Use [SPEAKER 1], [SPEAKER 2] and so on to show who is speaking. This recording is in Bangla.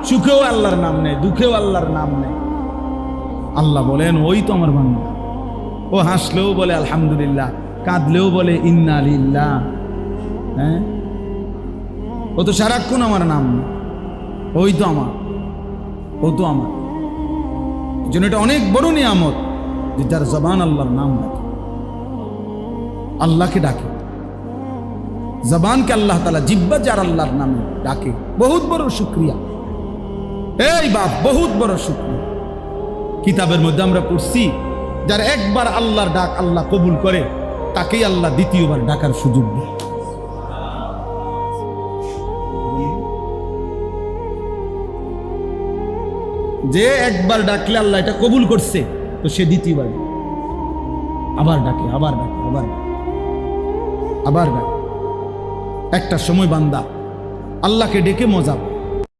[SPEAKER 1] সুখেও আল্লাহর নাম নেয়, দুঃখেও আল্লাহর নাম নেয়। আল্লাহ বলেন ওই তো আমার বান্দা। ও হাসলেও বলে আলহামদুলিল্লাহ, কাঁদলেও বলে ইন্না লিল্লাহ। হ্যাঁ, ও তো সারাক্ষণ আমার নাম নেয়। ওই তো আমার, ও তো আমার। এই জন্য এটা অনেক বড় নিয়ামত যে যার জবান আল্লাহর নাম ডাকে, আল্লাহকে ডাকে। জবানকে আল্লাহ তাআলা, জিহ্বা যার আল্লাহর নামে ডাকে, বহুত বড় শুকরিয়া। এই বাপ, বহুত বড় শুকরিয়া। কিতাবের মধ্যে আমরা পড়ছি, যার একবার আল্লাহর ডাক আল্লাহ কবুল করে, তাকেই আল্লাহ দ্বিতীয়বার ডাকার সুযোগ দেয়। যে একবার ডাকলে আল্লাহ এটা কবুল করছে, তো সে দ্বিতীয়বার আবার ডাকে, আবার ডাকে, আবার ডাকে, আবার ডাকে। একটা সময় বান্দা আল্লাহকে ডেকে মজা পায়।